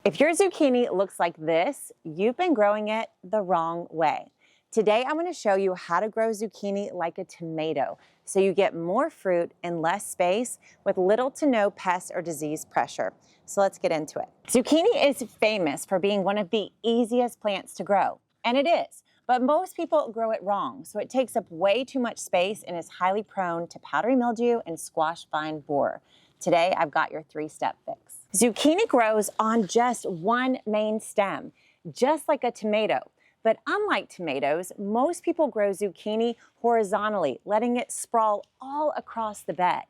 If your zucchini looks like this, you've been growing it the wrong way. Today, I'm going to show you how to grow zucchini like a tomato so you get more fruit in less space with little to no pest or disease pressure. So let's get into it. Zucchini is famous for being one of the easiest plants to grow, and it is. But most people grow it wrong, so it takes up way too much space and is highly prone to powdery mildew and squash vine borer. Today, I've got your 3-step fix. Zucchini grows on just one main stem, just like a tomato. But unlike tomatoes, most people grow zucchini horizontally, letting it sprawl all across the bed.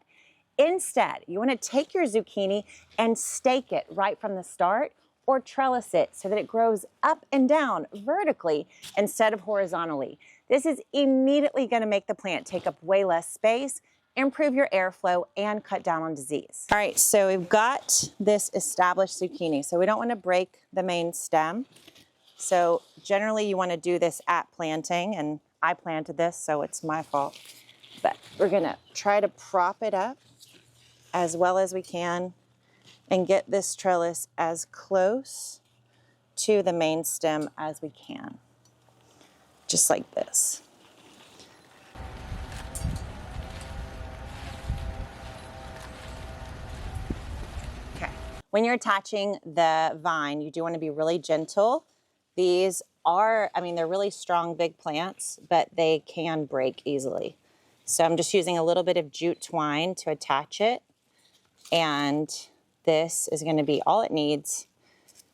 Instead, you want to take your zucchini and stake it right from the start, or trellis it so that it grows up and down vertically instead of horizontally. This is immediately going to make the plant take up way less space, improve your airflow, and cut down on disease. All right, so we've got this established zucchini, so we don't want to break the main stem. So generally you want to do this at planting, and I planted this, so it's my fault. But we're going to try to prop it up as well as we can and get this trellis as close to the main stem as we can, just like this. Okay. When you're attaching the vine, you do want to be really gentle. These are, they're really strong, big plants, but they can break easily. So I'm just using a little bit of jute twine to attach it, and this is going to be all it needs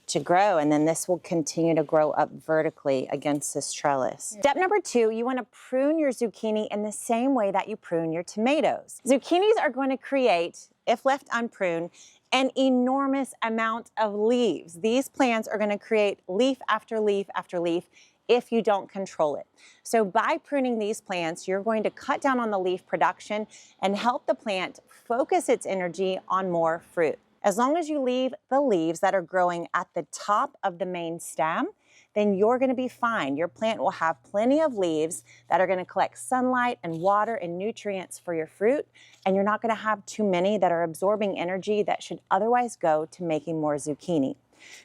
to grow, and then this will continue to grow up vertically against this trellis. Step number 2, you want to prune your zucchini in the same way that you prune your tomatoes. Zucchinis are going to create, if left unpruned, an enormous amount of leaves. These plants are going to create leaf after leaf after leaf if you don't control it. So by pruning these plants, you're going to cut down on the leaf production and help the plant focus its energy on more fruit. As long as you leave the leaves that are growing at the top of the main stem, then you're going to be fine. Your plant will have plenty of leaves that are going to collect sunlight and water and nutrients for your fruit, and you're not going to have too many that are absorbing energy that should otherwise go to making more zucchini.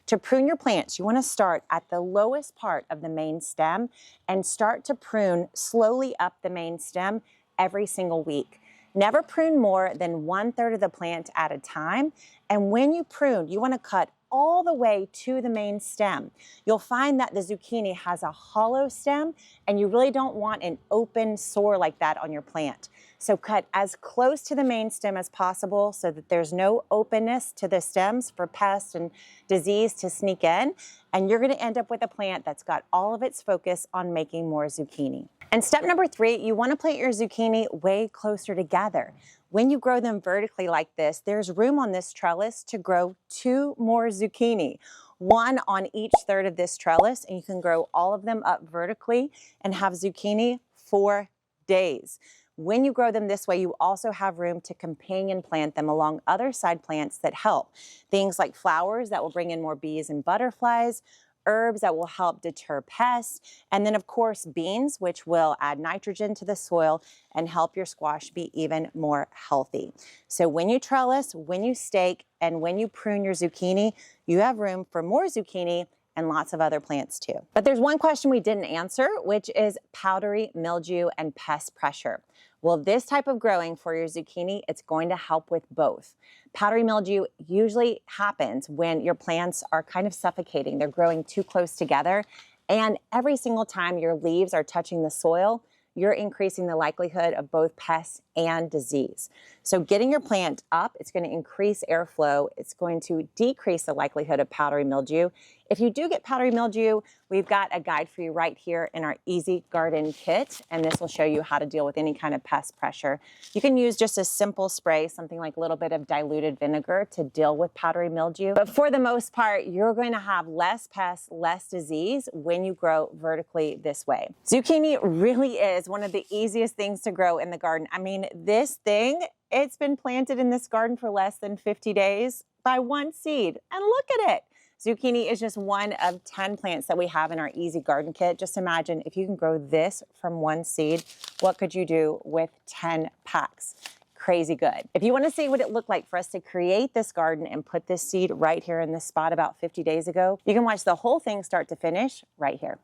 To prune your plants, you want to start at the lowest part of the main stem and start to prune slowly up the main stem every single week. Never prune more than 1/3 of the plant at a time. And when you prune, you want to cut all the way to the main stem. You'll find that the zucchini has a hollow stem, and you really don't want an open sore like that on your plant. So cut as close to the main stem as possible so that there's no openness to the stems for pests and disease to sneak in. And you're going to end up with a plant that's got all of its focus on making more zucchini. And step number 3, you want to plant your zucchini way closer together. When you grow them vertically like this, there's room on this trellis to grow 2 more zucchini, 1 on each third of this trellis, and you can grow all of them up vertically and have zucchini for days. When you grow them this way, you also have room to companion plant them along other side plants that help. Things like flowers that will bring in more bees and butterflies, herbs that will help deter pests, and then of course beans, which will add nitrogen to the soil and help your squash be even more healthy. So when you trellis, when you stake, and when you prune your zucchini, you have room for more zucchini and lots of other plants too. But there's one question we didn't answer, which is powdery mildew and pest pressure. Well, this type of growing for your zucchini, it's going to help with both. Powdery mildew usually happens when your plants are kind of suffocating. They're growing too close together, and every single time your leaves are touching the soil, you're increasing the likelihood of both pests and disease. So getting your plant up, it's going to increase airflow. It's going to decrease the likelihood of powdery mildew. If you do get powdery mildew, we've got a guide for you right here in our Easy Garden Kit, and this will show you how to deal with any kind of pest pressure. You can use just a simple spray, something like a little bit of diluted vinegar to deal with powdery mildew. But for the most part, you're going to have less pests, less disease when you grow vertically this way. Zucchini really is one of the easiest things to grow in the garden. This thing, it's been planted in this garden for less than 50 days by 1 seed, and look at it. Zucchini is just one of 10 plants that we have in our Easy Garden Kit. Just imagine if you can grow this from 1 seed, what could you do with 10 packs? crazy good. If you want to see what it looked like for us to create this garden and put this seed right here in this spot about 50 days ago, you can watch the whole thing start to finish right here.